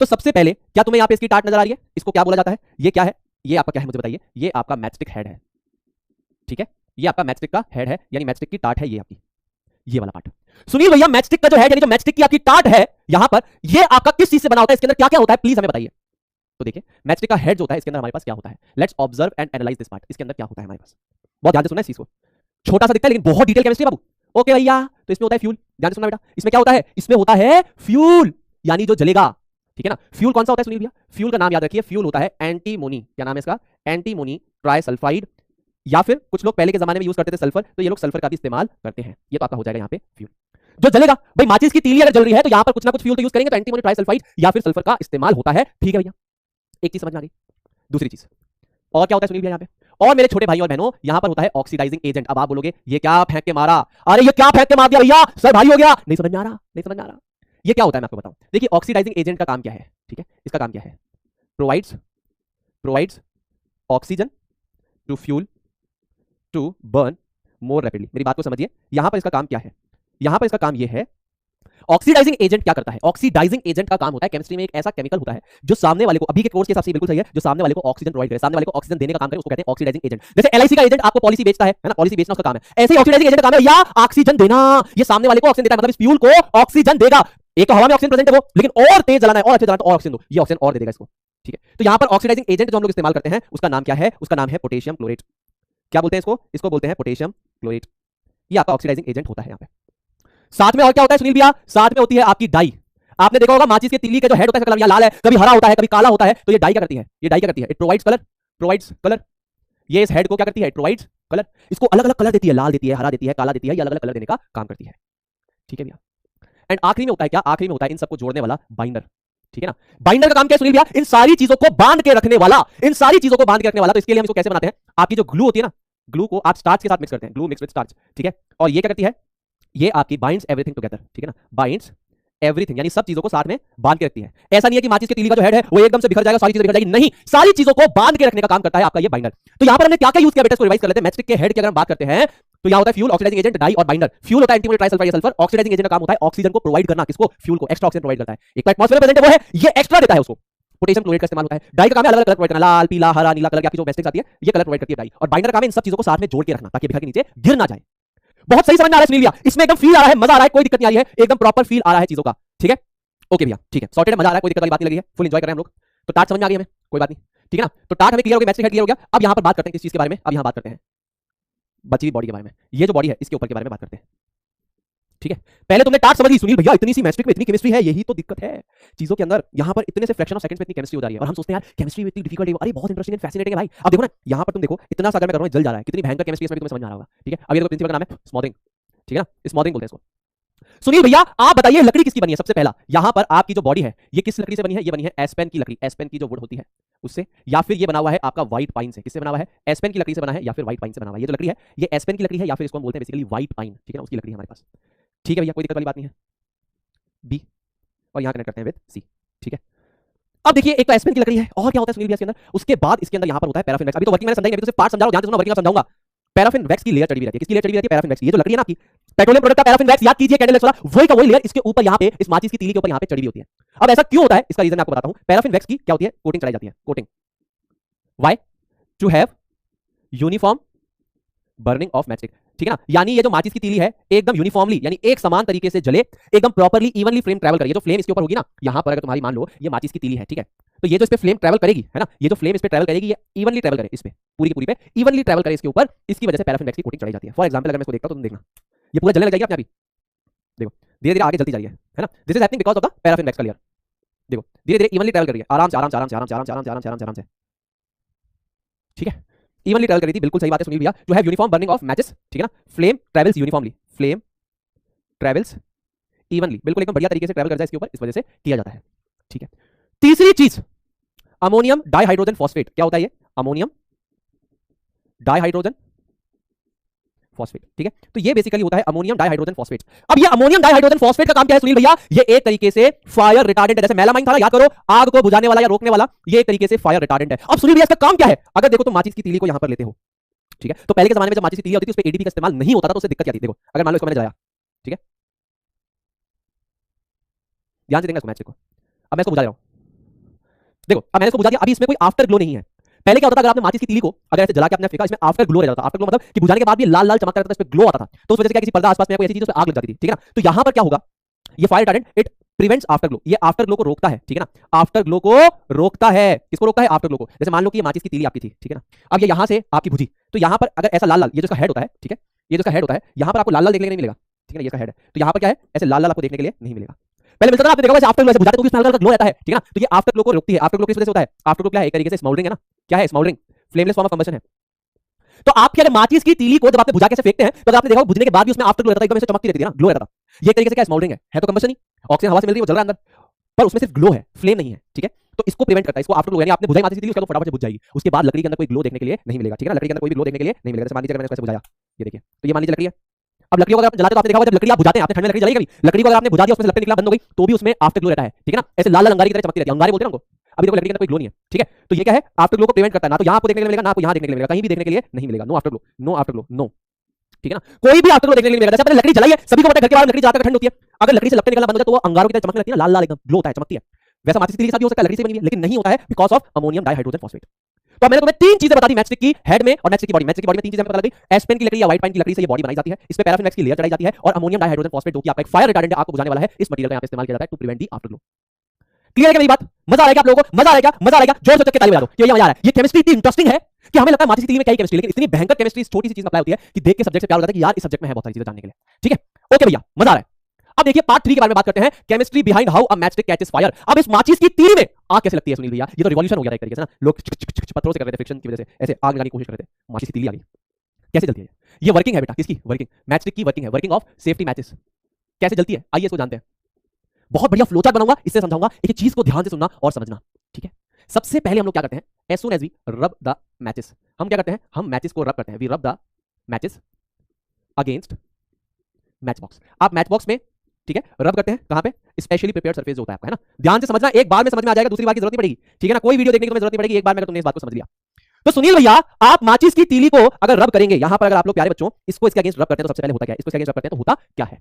तो सबसे पहले क्या तुम्हें यहां पे इसकी टाट नजर आ रही है? इसको क्या बोला जाता है? ये क्या है? ये आपका क्या है मुझे बताइए? ये आपका मैचस्टिक हेड है, ठीक है? ये आपका मैचस्टिक का हेड है, यानी मैचस्टिक की टाट है ये आपकी, ये वाला पार्ट। सुनील भैया मैचस्टिक का जो हेड यानी जो मैचस्टिक की आपकी टाट है यहां पर, ये आपका किस चीज से बना होता है? इसके अंदर क्या क्या होता है प्लीज हमें बताइए। तो देखिए मैचस्टिक का हेड जो होता है इसके अंदर हमारे पास क्या होता है, let's observe and analyse this part. इसके अंदर क्या होता है हमारे पास, बहुत ध्यान से सुनना इस चीज को, छोटा सा दिखता है लेकिन बहुत डिटेल केमिस्ट्री बाबू। ओके भैया, तो इसमें होता है फ्यूल, ध्यान से सुनना बेटा। इसमें क्या होता है? इसमें होता है फ्यूल, यानी जो जलेगा, ठीक है ना? फ्यूल कौन सा होता है सुनील भैया? फ्यूल का नाम याद रखिए, फ्यूल होता है एंटीमोनी। क्या नाम है इसका? एंटीमोनी ट्राइसल्फाइड, या फिर कुछ लोग पहले के जमाने में यूज करते थे सल्फर, तो ये लोग सल्फर का भी इस्तेमाल करते हैं। ये तो आपका हो जाएगा यहाँ पे फ्यूल जो जलेगा। भाई माचिस की तीली अगर जल रही है तो यहां पर कुछ ना कुछ फ्यूल तो यूज करेंगे, तो एंटीमोनी ट्राइसल्फाइड या फिर सल्फर का इस्तेमाल होता है, ठीक है भैया? एक चीज समझ में आ गई। दूसरी चीज और क्या होता है सुनील भैया यहाँ पे? और मेरे छोटे भाई और बहनों यहां पर होता है ऑक्सीडाइजिंग एजेंट। अब आप बोलोगे ये क्या फेंक के मारा, अरे ये क्या फेंक के मार दिया भैया, सर भारी हो गया, नहीं समझ में आ रहा, नहीं समझ में आ रहा। ये क्या होता है मैं आपको बताऊं। देखिए ऑक्सीडाइजिंग एजेंट का काम क्या है, ठीक है? इसका काम क्या है? Provides oxygen to fuel to burn more rapidly. मेरी बात को समझिए, यहां पर इसका काम क्या है? यहां पर इसका काम यह है, ऑक्सीडाइजिंग एजेंट क्या करता है? ऑक्सीडाइजिंग एजेंट का काम होता है, केमिस्ट्री में एक ऐसा केमिकल होता है जो सामने वाले को, अभी के कोर्स के हिसाब से बिल्कुल सही है, जो सामने वाले को ऑक्सीजन प्रोवाइड करे, सामने वाले को ऑक्सीजन देने का काम करे, उसको कहते हैं ऑक्सीडाइजिंग एजेंट। जैसे एलआईसी का एजेंट आपको पॉलिसी बेचता है ना, पॉलिसी बेचना उसका काम है, ऐसे ही ऑक्सीडाइजिंग एजेंट का काम है या ऑक्सीजन देना। ये सामने वाले को ऑक्सीजन देता है, मतलब इस फ्यूल को ऑक्सीजन देगा। एक तो हवा में ऑक्सीजन प्रेजेंट है वो, लेकिन और तेज जलाना है और अच्छे जलाना है तो और ऑक्सीजन दो, ये ऑक्सीजन और दे देगा इसको, ठीक है? तो यहां पर ऑक्सीडाइजिंग एजेंट जो हम लोग इस्तेमाल करते हैं उसका नाम क्या है? उसका नाम है पोटेशियम क्लोरेट। क्या बोलते हैं इसको? इसको बोलते हैं पोटेशियम क्लोरेट। ये आपका ऑक्सीडाइजिंग एजेंट होता है यहाँ पे। साथ में और क्या होता है सुनील भैया? साथ में होती है आपकी डाई। आपने देखा होगा माचिस के तीली का जो हेड होता है कलर यहाँ लाल है, कभी हरा होता है, कभी काला होता है, तो ये डाई क्या करती है? ये डाई क्या करती है? It provides colour. ये इस हेड को क्या करती है? It provides colour. इसको अलग अलग कलर देती है, लाल देती है, हरा देती है, काला देती है, ये अलग अलग कलर देने का काम करती है, ठीक है भैया? एंड आखिरी में होता है क्या? आखिरी में होता है इन सबको जोड़ने वाला बाइंडर, ठीक है ना? बाइंडर का काम क्या है सुनील भैया? इन सारी चीजों को बांध के रखने वाला, इन सारी चीजों को बांध के रखने वाला। तो इसके लिए हम इसको कैसे बनाते हैं? आपकी जो ग्लू होती है ना, ग्लू को आप स्टार्च के साथ मिक्स करते हैं, ग्लू मिक्स विद स्टार्च, ठीक है? और ये क्या करती है? ये आपकी बाइंड्स एवरीथिंग टुगेदर, ठीक है ना? बाइंड्स एवरीथिंग यानी सब चीजों को साथ में बांध के रखती है। ऐसा नहीं है कि माचिस के तीली का जो हेड है वो एकदम से बिखर जाएगा, सारी चीजें बिखर जाएगी, नहीं, सारी चीजों को बांध के रखने का काम करता है आपका ये बाइंडर। तो यहां पर हमने क्या क्या यूज किया बेटा, इसको रिवाइज कर लेते हैं। मैचस्टिक के हेड की अगर हम बात करते हैं तो यहां होता है फ्यूल, ऑक्सीडाइजिंग एजेंट, डाई और बाइंडर। फ्यूल होता है एंटीमोनी ट्राइसल्फाइड या सल्फर, ऑक्सीडाइजिंग एजेंट का काम होता है ऑक्सीजन को प्रोवाइड करना, किसको? फ्यूल को, एक्स्ट्रा ऑक्सीजन प्रोवाइड करता है। एक एटमॉस्फेयर में प्रेजेंट है वो है, ये एक्स्ट्रा देता है उसको, पोटेशियम क्लोराइड का इस्तेमाल होता है। डाई का काम है अलग अलग कलर प्रोवाइड करना, लाल, पीला, हरा, नीला कलर की आपकी जो मैचस्टिक्स आती है ये कलर प्रोवाइड करती है डाई। और बाइंडर का काम है इन सब चीजों को साथ में जोड़ के रखना ताकि बिखर के नीचे गिर ना जाए। बहुत सही समझ में आ रहा है सुनील भैया? इसमें एकदम फील आ रहा है, मजा आ रहा है, कोई दिक्कत नहीं आ रही है, एकदम प्रॉपर फील आ रहा है चीजों का, ठीक है? ओके भैया, ठीक है, सॉर्टेड, मजा आ रहा है, कोई दिक्कत वाली बात नहीं लगी है, फुल एंजॉय कर रहे हैं हम लोग। तो टाट समझ में आ गई हमें, कोई बात नहीं, ठीक है ना? तो टाट हमें क्लियर हो गया, मैचस्टिक हेड क्लियर हो गया। अब यहां पर बात करते हैं किस चीज के बारे में? अब यहां बात करते हैं बची हुई बॉडी के बारे में। ये जो बॉडी है इसके ऊपर के बारे में बात करते हैं, ठीक है? पहले तुमने टाट समझ ली सुनील भैया, इतनी सी मैचस्टिक में इतनी केमिस्ट्री है, यही तो दिक्कत है चीजों के अंदर। यहां पर इतने से फ्रैक्शन ऑफ सेकंड्स में इतनी केमिस्ट्री हो जा रही है और हम सोचते हैं यार केमिस्ट्री इतनी डिफिकल्ट है, अरे बहुत इंटरेस्टिंग एंड फैसिनेटिंग है भाई। अब देखो ना यहां पर तुम देखो, इतना सा अगर मैं कर रहा हूं जल जा रहा है, कितनी भयंकर केमिस्ट्री इसमें तुम्हें समझ में आ रहा होगा, ठीक है? अब ये देखो प्रिंसिपल का नाम है स्मॉदरिंग, ठीक है ना? स्मॉदरिंग बोलते हैं इसको। सुनील भैया आप बताइए लकड़ी किसकी बनी है? सबसे पहला यहां पर आपकी जो बॉडी है ये किस लकड़ी से बनी है? ये बनी है एस्पेन की लकड़ी, एस्पेन की जो वुड होती है उससे, या फिर ये बना हुआ है आपका व्हाइट पाइन से। किससे बना हुआ है? एस्पेन की लकड़ी से बना है या फिर व्हाइट पाइन से बना हुआ है। ये जो लकड़ी है ये एस्पेन की लकड़ी है या फिर इसको हम बोलते हैं बेसिकली व्हाइट पाइन, ठीक है ना? उसकी लकड़ी है हमारे पास, ठीक है भैया, कोई दिक्कत वाली बात नहीं है। बी और यहां कनेक्ट करते हैं विद सी, ठीक है? अब देखिए एक तो एस्पेन की लकड़ी है और क्या होता है सुनील भैया इसके अंदर? उसके बाद इसके अंदर यहां पर होता है पैराफिन वैक्स। अभी तो वर्किंग मैंने समझाई नहीं, अभी तो सिर्फ पार्ट समझा रहा हूं, ध्यान से सुनो, वर्किंग का समझाऊंगा। पैराफिन वैक्स की लेयर चढ़ी हुई रहती है, किसकी लेयर चढ़ी हुई रहती है? पैराफिन वैक्स की। ये जो लकड़ी है ना आपकी पेट्रोलियम प्रोडक्ट का पैराफिन वैक्स, याद कीजिए कैंडल वाला, वही का वही लेयर इसके ऊपर यहां पे इस माचिस की तीली के ऊपर यहां पे चढ़ी हुई होती है। अब ऐसा क्यों होता है इसका रीजन मैं आपको बताता हूं। पैराफिन वैक्स की क्या होती है? कोटिंग चढ़ाई जाती है, coating. Why? To have uniform burning of matchstick, ठीक है ना? यानी ये जो माचिस की तीली है एकदम यूनिफॉर्मली यानी एक समान तरीके से जले, एकदम प्रॉपर्ली इवनली फ्लेम ट्रैवल करे। ये जो फ्लेम इसके ऊपर होगी ना, यहां पर अगर तुम्हारी मान लो ये माचिस की तीली है, ठीक है? तो ये जो इस पे फ्लेम ट्रैवल करेगी है ना, ये जो फ्लेम इस पे ट्रैवल करेगी ये इवनली ट्रैवल करे, इस पे पूरी की पूरी पे इवनली ट्रैवल करे इसके ऊपर, इसकी वजह से पैराफिन वैक्स की कोटिंग चढ़ाई जाती है। फॉर एग्जांपल अगर मैं इसको देखता हूं तो तुम देखना ये पूरा जलने लग जाएगी अपने आप ही, देखो धीरे धीरे आगे जलती जा रही है ना? This is happening because of the paraffin wax का लेयर। देखो धीरे धीरे इवनली ट्रैवल कर रही है, आराम से आराम से आराम से आराम से आराम से आराम से आराम से आराम से, ठीक है? इवनली ट्रैवल कर रही थी, बिल्कुल सही बात है सुनील भैया। To have uniform burning of matches, ठीक है ना? Flame travels uniformly, flame travels evenly, बिल्कुल एकदम बढ़िया तरीके से ट्रैवल कर जाए इसके ऊपर, इस वजह से किया जाता है, ठीक है? तीसरी चीज अमोनियम डाइहाइड्रोजन फॉस्फेट। क्या होता है ये? अमोनियम डाइहाइड्रोजन फॉस्फेट, ठीक है? तो ये बेसिकली होता है अमोनियम डाइहाइड्रोजन फॉस्फेट। अब ये अमोनियम डाइहाइड्रोजन फॉस्फेट का काम क्या है सुनील भैया? ये एक तरीके से फायर रिटार्डेंट है, जैसे मेलामाइन था ना, याद करो, आग को बुझाने वाला या रोकने वाला, ये एक तरीके से फायर रिटार्डेंट है। अब सुनील भैया इसका काम क्या है? अगर देखो तो माचिस की तीली को यहां पर लेते हो, ठीक है? तो पहले के जमाने में जब माचिस की तीली होती थी उस पे एडीपी का इस्तेमाल नहीं होता था, तो उससे दिक्कत क्या थी? देखो अगर मान लो इसको मैंने जलाया, ठीक है? ध्यान से देखना इसको मैच को, अब मैं इसको बुझा रहा हूं, देखो अब मैंने इसको बुझा दिया, अभी इसमें कोई आफ्टर ग्लो नहीं है। पहले क्या होता था, अगर आपने माचिस की तीली को अगर ऐसे जला के आपने फेंका, इसमें आफ्टर ग्लो रह जाता था। आफ्टर ग्लो मतलब कि बुझाने के बाद भी लाल लाल चमकता रहता था, इसमें ग्लो आता था, तो उस वजह से क्या किसी पर्दा आसपास में कोई ऐसी चीज उस पे आग लग जाती थी, ठीक है ना। तो यहां पर क्या होगा, ये fire retardant it prevents after glow, ये आफ्टर ग्लो को रोकता है, ठीक है ना। आफ्टर ग्लो को रोकता है, किसको रोकता है, आफ्टर ग्लो को। जैसे मान लो कि ये माचिस की तीली आपकी थी, ठीक है ना, अब ये यहां से आपकी बुझी, तो यहां पर अगर ऐसा लाल लाल, ये जो इसका हेड होता है, ठीक है, ये जो इसका हेड होता है, यहां पर आपको लाल लाल देखने के लिए नहीं मिलेगा, ठीक है ना, ये इसका हेड है, तो यहां पर क्या है, ऐसे लाल लाल आपको देखने के लिए नहीं मिलेगा। पहले मिलता था, आपने देखा आफ्टर ग्लो ऐसे बुझाते तो भी उसमें हल्का हल्का ग्लो रहता है, ठीक है ना। तो ये आफ्टर ग्लो को रोकती है। आफ्टर ग्लो किस वजह से होता है, आफ्टर ग्लो क्या है, एक तरीके से स्मोल्डरिंग है ना, क्या है smouldering, flameless form of combustion है। तो आपके अगर माचिस की तीली को जब आपने बुझा के फेंकते हैं, तो अगर आपने देखा बुझने के बाद भी उसमें आफ्टर ग्लो रहता है, एकदम ऐसे चमकती रहती है ना, ग्लो रहता था। ये एक तरीके से क्या स्मोल्डरिंग है तो कंबशन ही, ऑक्सीजन हवा से मिल रही है, वो जल रहा है अंदर, पर उसमें सिर्फ ग्लो है, फ्लेम नहीं है, ठीक है। तो इसको प्रिवेंट करता है, इसको आफ्टर ग्लो, यानी आपने बुझाई माचिस की तीली, उसका तो फटाफट से बुझ जाएगी, उसके बाद लकड़ी के अंदर कोई ग्लो देखने के लिए नहीं मिलेगा, ठीक है ना, लकड़ी के अंदर कोई भी ग्लो देखने के लिए नहीं मिलेगा। जैसे मान लीजिए मैंने इसको ऐसे बुझाया, ये देखिए, तो ये मान लीजिए लकड़ी है। अब लकड़ी को अगर आप जलाते, तो आपने देखा होगा जब लकड़ी आप बुझाते हैं, आपने ठंड में लकड़ी जलाई कभी, लकड़ी को अगर आपने बुझा दिया, उसमें से लपटें निकलना बंद हो गई, तो भी उसमें आफ्टर ग्लो रहता है, ठीक है ना, ऐसे लाल लाल अंगारे की तरह चमकती रहती है, अंगारे बोलते हैं ना उनको। अभी देखो लकड़ी के अंदर कोई ग्लो नहीं है, ठीक है, तो ये क्या है, आफ्टर ग्लो को प्रिवेंट करता है। ना तो यहां आपको देखने के लिए मिलेगा, ना आपको यहां देखने के लिए मिलेगा, कहीं भी देखने के लिए नहीं मिलेगा, no after glow, no after glow, no, ठीक है ना, कोई भी आफ्टर ग्लो देखने के लिए मिलेगा। जैसे आपने लकड़ी जलाई है, सभी को पता है घर के बाहर लकड़ी जलाकर ठंड होती है, अगर लकड़ी से लपटें निकलना बंद हो जाए तो वो अंगारों की तरह चमकने लगती है ना, लाल लाल एकदम ग्लो होता है, चमकती है। वैसा माचिस की तीली के साथ भी हो सकता है, लकड़ी से बनी हुई है, लेकिन नहीं होता है because of ammonium dihydrogen phosphate. तो मैंने तुम्हें तीन चीजें बता दी मैचस्टिक की हेड में और मैचस्टिक की बॉडी। मैचस्टिक की बॉडी में तीन चीजें पता लग गई, एस्पेन की लकड़ी या व्हाइट पाइन की लकड़ी से ये बॉडी बनाई जाती है, इस पे पैराफिन वैक्स की लेयर चढ़ाई जाती है, और अमोनियम डाइहाइड्रोजन फॉस्फेट जो कि आपका एक फायर रिटार्डेंट आपको बुझाने वाला है, इस मटेरियल का यहां पे इस्तेमाल किया जाता है to prevent the after glow. Clear है क्या मेरी बात, मजा आ रहा है क्या आप लोगों को, मजा आ रहा है क्या, मजा आ रहा है क्या, जोर से ताली बजा दो कि ये मजा आ रहा है। ये केमिस्ट्री इतनी इंटरेस्टिंग है कि हमें लगता है माचिस की तीली में क्या केमिस्ट्री, लेकिन इतनी भयंकर केमिस्ट्री इस छोटी सी चीज में अप्लाई होती है कि देख के सब्जेक्ट से प्यार हो जाता है कि यार इस सब्जेक्ट में है बहुत सारी चीजें जानने के लिए, ठीक है। ओके भैया, मजा आ रहा है। अब देखिए पार्ट 3 के बारे में बात करते हैं, chemistry behind how a matchstick catches fire. अब इस माचिस की तीली में आग कैसे लगती है सुनील भैया, ये तो रिवॉल्यूशन हो गया था एक तरीके से ना, लोग पत्थरों से कर रहे थे, फ्रिक्शन की वजह से ऐसे आग लगाने की कोशिश कर रहे थे, माचिस की तीली आ गई, कैसे जलती है ये वर्किंग है बेटा, किसकी वर्किंग, मैचस्टिक की वर्किंग है, वर्किंग ऑफ सेफ्टी मैचेस, कैसे जलती है आइए इसको जानते हैं। बहुत बढ़िया फ्लोचार्ट बनाऊंगा, इससे समझाऊंगा, एक चीज को ध्यान से सुनना और समझना, ठीक है। सबसे पहले हम लोग क्या करते हैं, as soon as we rub the matches, हम क्या करते हैं, हम मैचेस को रब करते हैं, we rub the matches against match box. आप मैच बॉक्स में, ठीक है, रब करते हैं कहां पे, स्पेशली प्रिपेयर्ड सरफेस जो होता है आपका, है ना। ध्यान से समझना, एक बार में समझ में आ जाएगा, दूसरी बार की जरूरत नहीं पड़ेगी, ठीक है ना, कोई वीडियो देखने की तुम्हें जरूरत नहीं पड़ेगी, एक बार में अगर तुमने इस बात को समझ लिया। तो सुनील भैया आप माचिस की तीली को अगर रब करेंगे, यहां पर अगर आप लोग प्यारे बच्चों इसको इसके अगेंस्ट रब करते हैं, तो सबसे पहले होता क्या है, इसको इसके अगेंस्ट रब करते हैं तो होता क्या है,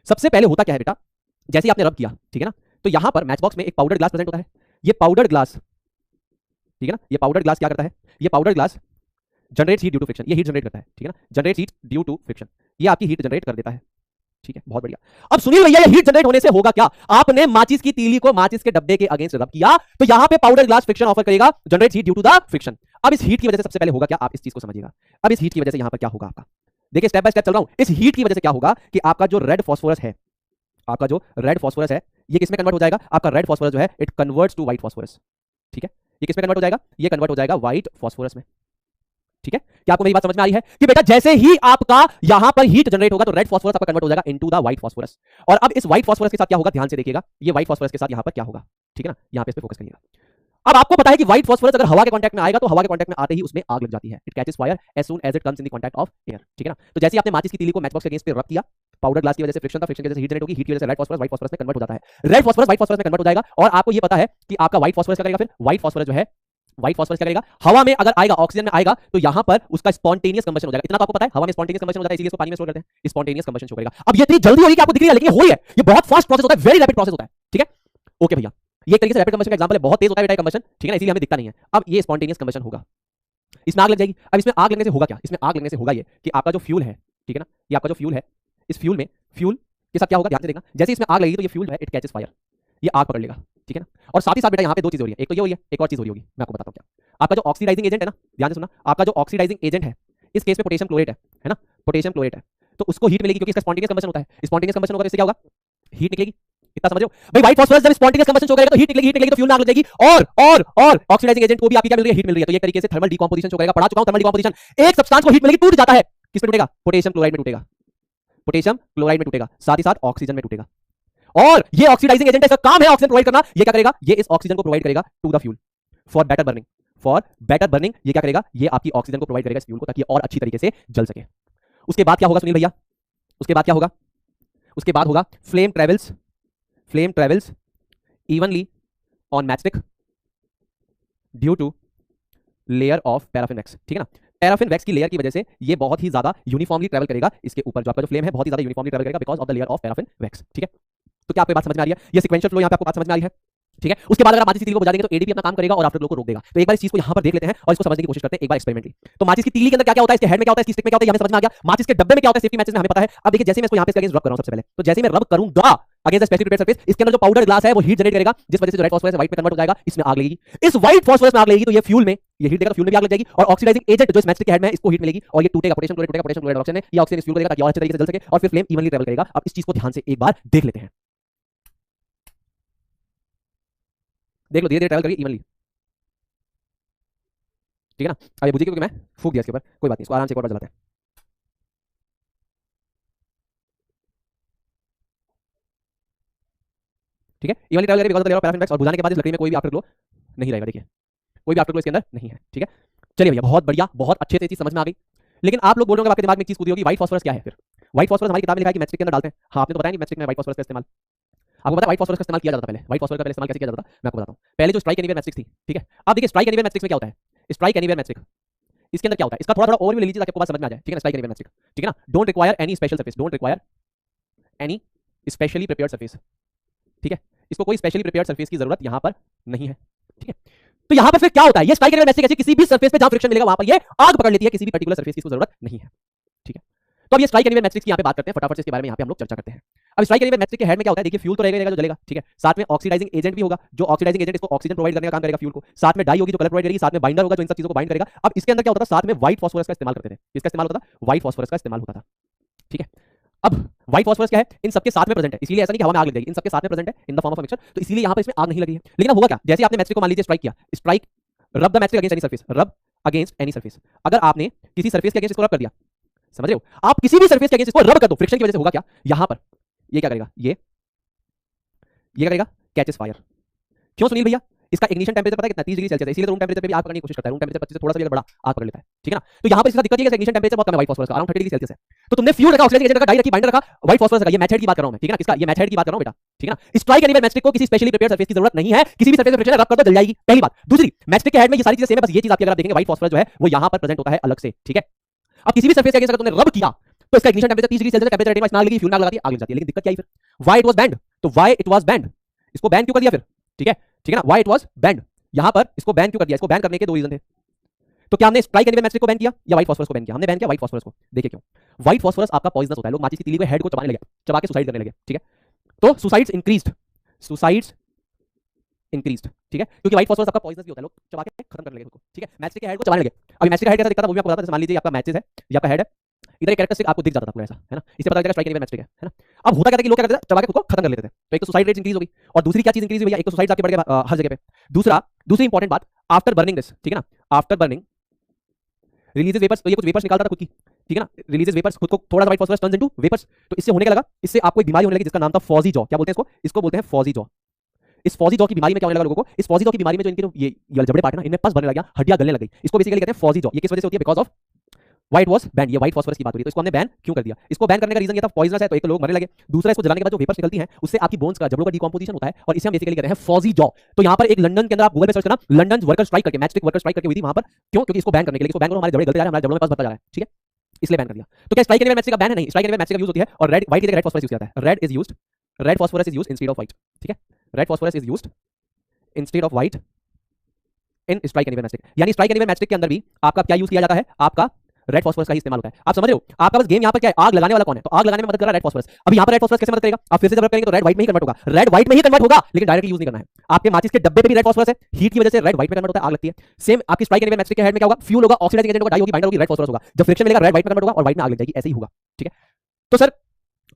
सबसे पहले होता क्या है बेटा, जैसे ही आपने रब किया, ठीक है ना, तो यहां पर मैच बॉक्स में एक पाउडर ग्लास प्रेजेंट होता है, ये पाउडर ग्लास, ठीक है ना, ये पाउडर ग्लास क्या करता है, ये powder glass generate heat due to friction, ये हीट जनरेट करता है, ठीक है ना, generate heat due to friction, ये आपकी हीट जनरेट कर देता है, ठीक है, बहुत बढ़िया। अब सुनील भैया ये हीट जनरेट होने से होगा क्या, आपने माचिस की तीली को माचिस के डब्बे के अगेंस्ट रब किया, तो यहां पे पाउडर ग्लास फ्रिक्शन ऑफर करेगा, generate heat due to the friction. अब इस हीट की वजह से सबसे पहले होगा क्या, आप इस चीज को समझिएगा, अब इस हीट की वजह से यहां पर क्या होगा आपका, देखिए स्टेप बाय स्टेप चल रहा हूं, इस हीट की वजह से क्या होगा कि आपका जो रेड फास्फोरस है, आपका जो रेड फास्फोरस है, ये किसमें कन्वर्ट हो जाएगा, आपका रेड फास्फोरस जो है it converts to white phosphorus, ठीक है, ये किसमें कन्वर्ट हो जाएगा, ये कन्वर्ट हो जाएगा व्हाइट फास्फोरस में, ठीक है। क्या आपको मेरी बात समझ में आ रही है कि बेटा जैसे ही आपका यहां पर हीट जनरेट होगा तो रेड फास्फोरस आपका कन्वर्ट हो जाएगा इनटू द व्हाइट फास्फोरस, और अब इस व्हाइट फास्फोरस के साथ क्या होगा, ध्यान से देखिएगा, ये व्हाइट फास्फोरस के साथ यहां पर क्या होगा, ठीक है ना, यहां पे इस पे फोकस करिएगा। अब आपको पता है कि व्हाइट फास्फोरस अगर हवा के कांटेक्ट में आएगा तो हवा के कांटेक्ट में आते ही उसमें आग लग जाती है, it catches fire as soon as it comes in the contact of air, ठीक है ना। तो जैसे आपने माचिस की तीली को मैच बॉक्स के अगेंस्ट पे रब किया, पाउडर ग्लास की वजह से फ्रिक्शन था, फ्रिक्शन की वजह से हीट जनरेट होगी, हीट की वजह से रेड फास्फोरस व्हाइट फास्फोरस में कन्वर्ट हो जाता है, रेड फास्फोरस व्हाइट फास्फोरस में कन्वर्ट हो जाएगा, और आपको ये पता है कि आपका व्हाइट फास्फोरस क्या करेगा, फिर व्हाइट फास्फोरस जो है, व्हाइट फास्फोरस क्या करेगा, हवा में अगर आएगा, ऑक्सीजन में आएगा, तो यहां पर उसका स्पॉन्टेनियस कंबशन हो जाएगा, इतना तो आपको पता है, हवा में स्पॉन्टेनियस कंबशन हो जाता है, इसीलिए इसको पानी में स्टोर करते हैं, स्पॉन्टेनियस कंबशन शो करेगा। अब ये इतनी जल्दी हो रही है कि आपको दिख रही है, लेकिन ये हो रही है, ये बहुत फास्ट प्रोसेस होता है, वेरी रैपिड प्रोसेस होता है, ठीक है। ओके भैया, ये एक तरीके से रैपिड कंबशन का एग्जांपल है, बहुत तेज होता है बेटा कंबशन, ठीक है ना, इसीलिए हमें दिखता नहीं है। अब ये स्पॉन्टेनियस कंबशन होगा, इसमें आग लग जाएगी। अब इसमें आग लगने से होगा क्या, इसमें आग लगने से होगा ये कि आपका जो फ्यूल है, ठीक है ना, ये आपका जो फ्यूल है, इस फ्यूल में, फ्यूल के साथ क्या होगा, ध्यान से देखना, जैसे इसमें आग लगेगी तो ये फ्यूल है इट कैचेस फायर, ये आग पकड़ लेगा, ठीक है ना। और साथ ही साथ बेटा यहाँ पे दो चीजें हो रही है, एक तो ये हो रही है, एक और चीज हो रही होगी, मैं आपको बताता हूँ क्या। आपका जो ऑक्सीडाइजिंग एजेंट है ना, ध्यान से सुनना, आपका जो ऑक्सीडाइजिंग एजेंट है, इस केस में पोटेशियम क्लोरेट है ना, पोटेशियम क्लोरेट है, तो उसको हीट मिलेगी क्योंकि इसका स्पॉन्टेनियस कंबशन होता है, स्पॉन्टेनियस कंबशन होगा तो इससे क्या होगा, हीट निकलेगी, इतना समझ रहे हो भाई। व्हाइट फास्फोरस जब स्पॉन्टेनियस कंबशन शो करेगा तो हीट निकलेगी तो फ्यूल में आग लग जाएगी, और ऑक्सीडाइजिंग एजेंट को भी आपकी क्या मिल रही है, हीट मिल रही है, तो ये तरीके से थर्मल डिकम्पोजिशन शो करेगा, पढ़ा चुका हूं थर्मल डिकम्पोजिशन, एक सब्सटेंस को हीट मिलेगी टूट जाता है, किस में टूटेगा, पोटेशियम क्लोराइड में टूटेगा, पोटेशियम क्लोराइड में टूटेगा, साथ ही साथ ऑक्सीजन में टूटेगा, और ये ऑक्सीडाइजिंग एजेंट है, इसका काम है ऑक्सीजन प्रोवाइड करना, ये क्या करेगा, ये इस ऑक्सीजन को प्रोवाइड करेगा to the fuel for better burning, for better burning, ये क्या करेगा, ये आपकी ऑक्सीजन को प्रोवाइड करेगा इस फ्यूल को, ताकि और अच्छी तरीके से जल सके। उसके बाद क्या होगा सुनील भैया, उसके बाद क्या होगा, उसके बाद होगा flame travels evenly on matchstick due to layer of paraffin wax, ठीक है ना। पैराफिन वैक्स की लेयर की वजह से ये बहुत ही ज्यादा यूनिफॉर्मली ट्रैवल करेगा, इसके ऊपर जो आपका जो फ्लेम है बहुत ही ज्यादा यूनिफॉर्मली ट्रैवल करेगा because of the layer of paraffin wax, ठीक है। तो क्या आपको बात समझ में आ रही है, ये सीक्वेंशियल फ्लो यहां पे आपको बात समझ में आ रही है। ठीक है। उसके बाद अगर आप माचिस की तीली को बुझा देंगे तो एडीपी अपना काम करेगा और आफ्टर ग्लो को रोक देगा। तो एक बार इस चीज को यहां पर देख लेते हैं और इसको समझने की कोशिश करते हैं एक बार एक्सपेरिमेंटली। तो माचिस की तीली के अंदर क्या क्या होता है, इसके हेड में क्या होता है, इसकी स्टिक में क्या होता है, हमें समझ में आ गया। माचिस के डब्बे में क्या होता है, सेफ्टी मैचेस में हमें पता है। अब देखिए जैसे मैं इसको यहां पे इसके अगेंस्ट रब कर रहा हूं, सबसे पहले तो जैसे मैं रब करूंगा अगेंस्ट द स्पेसिफिक सरफेस, इसके अंदर जो पाउडर ग्लास है वो हीट जनरेट करेगा, जिस वजह से जो रेड फास्फोरस है व्हाइट में कन्वर्ट हो जाएगा, इसमें आग लगेगी। इस व्हाइट फास्फोरस में आग लगेगी तो ये फ्यूल में ये हीट देगा, तो फ्यूल में भी आग लग जाएगी और ऑक्सीडाइजिंग एजेंट जो इस मैचस्टिक के हेड में है इसको हीट मिलेगी और ये टूटेगा, पोटेशियम क्लोराइड टूटेगा, पोटेशियम क्लोराइड ऑक्सीजन है, ये ऑक्सीजन इस फ्यूल को देगा ताकि और अच्छे तरीके से जल सके और फिर फ्लेम इवनली ट्रैवल करेगा। अब इस चीज को ध्यान से एक बार देख लेते हैं, देख लो धीरे धीरे ट्रैवल करेगी इवनली, ठीक है ना। अब ये बुझेगी क्योंकि मैं फूंक दिया इसके ऊपर, कोई बात नहीं, इसको आराम से एक बार जलाते हैं, ठीक है। इवनली ट्रैवल करेगी because of the layer of paraffin wax और बुझाने के बाद इस लकड़ी में कोई भी आफ्टर ग्लो नहीं रहेगा, देखिए कोई भी आफ्टर ग्लो इसके अंदर नहीं है, ठीक है। चलिए भैया बहुत बढ़िया, बहुत अच्छे से चीज समझ में आ गई। लेकिन आप लोग बोल रहे हो आपके दिमाग में एक चीज कूदी होगी, व्हाइट फास्फोरस क्या है फिर। व्हाइट फास्फोरस हमारी किताब में लिखा है कि मैचस्टिक के अंदर डालते हैं। हाँ आपने तो बताया नहीं मैचस्टिक में व्हाइट फास्फोरस का इस्तेमाल, आपको पता है व्हाइट फास्फोरस का इस्तेमाल किया जाता था पहले। व्हाइट फास्फोरस का पहले इस्तेमाल कैसे किया जाता था मैं आपको बताता हूँ। पहले जो स्ट्राइक एनीवेयर मैचस्टिक थी, ठीक है। अब देखिए स्ट्राइक एनीवेयर मैचस्टिक में क्या होता है, स्ट्राइक एनीवेयर मैचस्टिक इसके अंदर क्या होता है, इसका थोड़ा थोड़ा ओवरव्यू ले लीजिए ताकि आपको बात समझ में आ जाए, ठीक है ना। स्ट्राइक एनीवेयर मैचस्टिक, ठीक है ना, don't require any special surface, don't require any specially prepared surface, ठीक है। इसको कोई स्पेशली प्रिपेयर्ड सरफेस की जरूरत यहां पर नहीं है, ठीक है। तो यहां पर फिर क्या होता है, ये स्ट्राइक एनीवेयर मैचस्टिक ऐसी किसी भी सरफेस पे जहां फ्रिक्शन मिलेगा वहां पर ये आग पकड़ लेती है, किसी भी पर्टिकुलर सरफेस की इसको जरूरत नहीं है, ठीक है। तो अब ये स्ट्राइक एनीवेयर मैचस्टिक की यहां पे बात करते हैं फटाफट से, इसके बारे में यहां पे हम लोग चर्चा करते हैं। अब स्ट्राइक एनीवेयर मैचस्टिक के हेड में क्या होता है, देखिए फ्यूल तो रहेगा जो जलेगा, ठीक है। साथ में ऑक्सीडाइजिंग एजेंट भी होगा, जो ऑक्सीडाइजिंग एजेंट इसको ऑक्सीजन प्रोवाइड करने का काम करेगा फ्यूल को। साथ में डाई होगी जो कलर प्रोवाइड करेगी, साथ में बाइंडर होगा जो इन सब चीजों को बाइंड करेगा। अब इसके अंदर क्या होता था, साथ में व्हाइट फास्फोरस का इस्तेमाल करते थे, इसका इस्तेमाल होता था, व्हाइट फास्फोरस का इस्तेमाल होता था, ठीक है। अब व्हाइट फास्फोरस क्या है, इन सबके साथ में प्रेजेंट है, इसीलिए ऐसा नहीं कि हवा में आग लग जाएगी, इन सबके साथ में प्रेजेंट है in the form of mixture, तो इसीलिए यहां पर इसमें आग नहीं लगी है। लेकिन अब होगा क्या, जैसे आपने मैचस्टिक को मान लीजिए स्ट्राइक किया, स्ट्राइक रब the matchstick against any surface, रब अगेंस्ट एनी सरफेस। अगर आपने किसी सरफेस के अगेंस्ट इसको रब कर दिया, समझ रहे हो, आप किसी भी सरफेस के अगेंस्ट इसको रब कर दो, फ्रिक्शन की वजह से होगा क्या, यहां पर ये क्या करेगा, ये क्या करेगा, कैचेस फायर। क्यों सुनील भैया, इसका इग्निशन टेंपरेचर पता है कितना, 30 डिग्री सेल्सियस है, इसीलिए तो रूम टेंपरेचर पे भी आग पकड़ने की कोशिश करता है। रूम टेंपरेचर 25 से थोड़ा सा भी अगर बड़ा आग पकड़ लेता है, ठीक है ना। तो यहां पर इसका दिक्कत ये है कि इग्निशन टेंपरेचर बहुत कम है व्हाइट फास्फोरस का, अराउंड 30 डिग्री सेल्सियस है। तो तुमने फ्यूल रखा, ऑक्सीडाइजिंग एजेंट रखा, डाई रखी, बाइंडर रखा, व्हाइट फास्फोरस रखा, ये मैच हेड की बात कर रहा हूं मैं, ठीक है ना। किसका, ये मैच हेड की बात कर रहा हूं बेटा, ठीक है ना। स्ट्राइक एनीवेयर मैचस्टिक को किसी स्पेशली प्रिपेयर्ड सरफेस की जरूरत नहीं है, किसी भी सरफेस पे फ्रिक्शन रब कर दो जल जाएगी, पहली बात। दूसरी, मैचस्टिक के हेड में ये सारी चीजें सेम है, बस ये चीज आपकी अगर आप देखेंगे व्हाइट फास्फोरस जो है वो यहां पर प्रेजेंट होता है अलग से, ठीक है। अब किसी भी सरफेस के अगेंस्ट अगर तुमने रब किया तो इसका ignition temperature 30 degree Celsius temperature rating में आग लगी, फ्यूल में आग लगाती है, आग लग जाती है। लेकिन दिक्कत क्या आई फिर, व्हाई इट वाज बैंड, तो व्हाई इट वाज बैंड, इसको बैन क्यों कर दिया फिर, ठीक है ना। व्हाई इट वाज बैंड, यहां पर इसको बैन क्यों कर दिया, इसको बैन करने के दो रीजन थे। तो क्या हमने स्ट्राइक एनीवेयर मैचस्टिक को बैन किया या व्हाइट फास्फोरस को बैन किया, हमने बैन किया व्हाइट फास्फोरस को। देखिए क्यों, व्हाइट फास्फोरस आपका पॉइजनस होता है, लोग माचिस की तीली को हेड को चबाने लगे, चबा के सुसाइड करने लगे, ठीक है। तो सुसाइड्स इंक्रीज्ड, सुसाइड्स इंक्रीज्ड, ठीक है, क्योंकि व्हाइट फास्फोरस आपका पॉइजनस भी होता है, लोग चबा के खत्म करने लगे उसको, ठीक है। मैचस्टिक के हेड को चबाने लगे। अभी मैचस्टिक का हेड कैसा दिखता था वो भी आपको बताता हूं, जैसे मान लीजिए आपका मैचेस है, ये आपका हेड है, इधर एक कैरेक्टरिस्टिक आपको दिख जाता था पूरा ऐसा, है ना, इससे पता चलेगा स्ट्राइक एनीवेयर मैचस्टिक है ना। अब होता क्या था कि लोग क्या करते थे, चबा के खुद को खत्म कर लेते थे, तो एक तो सुसाइड रेट इंक्रीज होगी और दूसरी क्या चीज इंक्रीज हुई भैया, एक तो सुसाइड्स आपके बढ़ गए हर जगह पे। दूसरी इंपॉर्टेंट बात, आफ्टर बर्निंग दिस, ठीक है ना, आफ्टर बर्निंग रिलीजेस वेपर्स, तो ये कुछ वेपर्स निकालता था खुद की, ठीक है ना, रिलीजेस वेपर्स, खुद को थोड़ा सा white phosphorus turns into vapours. तो इससे होने क्या लगा, इससे आपको एक बीमारी होने लगी जिसका नाम था फॉजी जॉ, क्या बोलते हैं इसको, इसको बोलते हैं फॉजी जॉ। इस फॉजी जॉ की बीमारी में क्या होने लगा लोगों को, इस फॉजी जॉ की बीमारी में जो इनके ये जबड़े पार्ट है ना, इनमें पस बनने लग गया, हड्डियां गलने लग गई, इसको बेसिकली कहते हैं फॉजी जॉ। ये किस वजह से होती है, because of white was ban, ये व्हाइट फास्फोरस की बात हो रही है, तो इसको हमने बैन क्यों कर दिया। इसको बैन करने का रीजन ये था पॉइजनस है, तो एक तो लोग मरने लगे, दूसरा इसको जलाने के बाद जो वेपर्स निकलती हैं उससे आपकी बोन्स का, जबड़ों का डिकम्पोजिशन होता है, और इसे हम बेसिकली कहते हैं फॉजी जॉ। तो यहां पर एक लंदन के अंदर आप गूगल पे सर्च करना, लंदन वर्कर स्ट्राइक करके, मैचस्टिक वर्कर स्ट्राइक करके हुई थी वहां पर, क्यों, क्योंकि इसको बैन करने के लिए, इसको बैन करो हमारे जबड़े गलते जा रहे हैं, हमारे जबड़ों में पस बढ़ता जा रहा है, ठीक है, इसलिए बैन कर दिया। तो क्या स्ट्राइक एनीवेयर मैचस्टिक का बैन है, नहीं, स्ट्राइक एनीवेयर मैचस्टिक का यूज होती है और रेड, व्हाइट की जगह रेड फास्फोरस यूज किया जाता है, red phosphorus is used instead of white, ठीक है, red phosphorus is used instead of white in strike anywhere matchstick. यानी स्ट्राइक एनीवेयर मैचस्टिक के अंदर भी आपका क्या यूज किया जाता है, आपका रेड फास्फोरस का ही इस्तेमाल होता है। आप समझ रहे हो, आपका बस गेम यहाँ पर क्या है, आग लगाने वाला कौन है, तो आग लगाने में मदद कर रहा है रेड फास्फोरस। अब यहाँ पर रेड फास्फोरस कैसे मदद करेगा, आप फिर से जब करेंगे तो रेड व्हाइट में ही कन्वर्ट होगा, रेड व्हाइट में ही कन्वर्ट होगा, लेकिन डायरेक्टली यूज नहीं करना है। आपके माचिस के डब्बे पे भी रेड फास्फोरस है, हीट की वजह से रेड व्हाइट में कन्वर्ट होता है, आग लगती है। सेम आपकी स्ट्राइक एनीवेयर मैचस्टिक के हेड में क्या होगा, फ्यूल होगा, ऑक्सीडाइजिंग एजेंट होगा, डाई होगी, बाइंडर होगी, रेड फास्फोरस होगा, जब फ्रिक्शन मिलेगा रेड व्हाइट में कन्वर्ट होगा और व्हाइट में आग लग जाएगी, ऐसे ही होगा, ठीक है। तो सर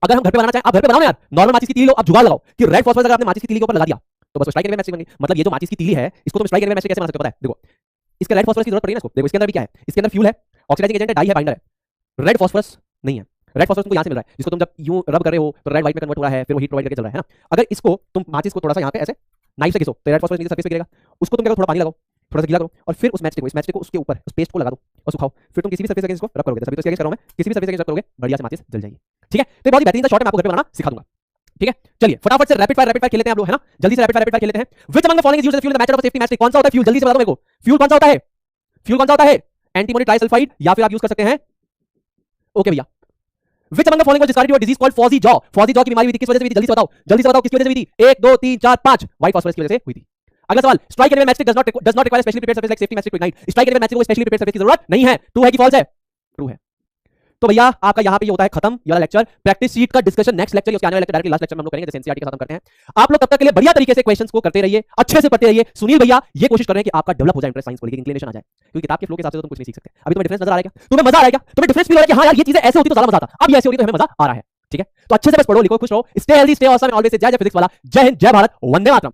अगर हम घर पे बनाना चाहें, आप घर पे बनाओ यार, नॉर्मल माचिस की तीली लो, आप जुगाड़ लगाओ कि रेड फास्फोरस अगर आपने माचिस की तीली के ऊपर लगा दिया तो बस स्ट्राइक एनीवेयर मैचस्टिक बन गई। मतलब ये जो माचिस की तीली है इसको तुम स्ट्राइक एनीवेयर मैचस्टिक कैसे बना सकते हो पता है, देखो इसके रेड फास्फोरस की जरूरत पड़ी है ना इसको, देखो इसके अंदर भी क्या है, इसके अंदर फ्यूल है, ऑक्सीडाइजिंग एजेंट है, डाई है, बाइंडर है, रेड फास्फोरस नहीं है। रेड फास्फोरस तुमको यहां से मिल रहा है, जिसको तुम जब यूं रब कर रहे हो तो रेड व्हाइट में कन्वर्ट हो रहा है, फिर वो हीट प्रोवाइड करके चल रहा है ना। अगर इसको तुम माचिस को थोड़ा सा यहां पे ऐसे नाइफ से घिसो तो रेड फास्फोरस नीचे सरफेस पे गिरेगा, उसको तुम क्या करो, थोड़ा पानी लगाओ, थोड़ा सा गीला करो और फिर उस मैचस्टिक को उसके ऊपर उस पेस्ट को लगा दो और सुखाओ, फिर तुम किसी भी सरफेस अगेंस्ट इसको रब करोगे, सभी तो इसके अगेंस्ट कर रहा हूं मैं, किसी भी सरफेस अगेंस्ट रब करोगे बढ़िया से माचिस जल जाएगी, ठीक है। तो बहुत ही बेहतरीन सा शॉट मैं आपको घर पे बनाना सिखा दूंगा, ठीक है। चलिए फटाफट से रैपिड फायर खेल लेते हैं आप लोग, है ना, जल्दी से रैपिड फायर खेल लेते हैं। Which among the following is used as fuel in the matcher of safety matchstick, कौन सा होता है फ्यूल, जल्दी से बता दो मेरे को, फ्यूल कौन सा होता है, फ्यूल कौन सा होता है, एंटीमोनी ट्राइसल्फाइड या फिर आप यूज कर सकते हैं, ओके भैया Which among the following was discovered to a disease called Fawzy jaw? Fawzy jaw की बीमारी हुई थी किस वजह से हुई थी? जल्दी से बताओ किसकी वजह से हुई थी? 1 2 3 4 5 व्हाइट फास्फोरस की वजह से हुई थी। अगला सवाल, strike anywhere matchstick does not require specially prepared surface like safety matchstick to ignite. Strike anywhere matchstick को स्पेशली प्रिपेयर्ड सरफेस की जरूरत नहीं है। ट्रू है कि फॉल्स है? ट्रू है। तो भैया आपका यहां पे ये होता है खत्म ये वाला लेक्चर। प्रैक्टिस शीट का डिस्कशन नेक्स्ट लेक्चर, उसके आने वाले लेक्चर डायरेक्टली लास्ट लेक्चर में हम लोग करेंगे, जैसे एनसीईआरटी का खत्म करते हैं। आप लोग तब तक के लिए बढ़िया तरीके से क्वेश्चंस को करते रहिए, अच्छे से पढ़ते रहिए। सुनील भैया ये कोशिश कर रहे हैं कि आपका डेवलप हो जाए इंटरेस्ट साइंस को लेकर, इंक्लिनेशन आ जाए, क्योंकि किताब के फ्लो के हिसाब से तो तुम कुछ नहीं सीख सकते। अभी तुम्हें डिफरेंस नजर आ रहा है क्या? तुम्हें मजा आ रहा है क्या? तुम्हें डिफरेंस फील हो रहा है कि हां यार ये चीजें ऐसे होती तो ज्यादा मजा आता, अब ये ऐसे होती तो हमें मजा आ रहा है। ठीक है, तो अच्छे से बस पढ़ो लिखो, खुश रहो, stay healthy, stay awesome, always say जय जय फिजिक्स वाला। जय हिंद, जय भारत, वंदे मातरम।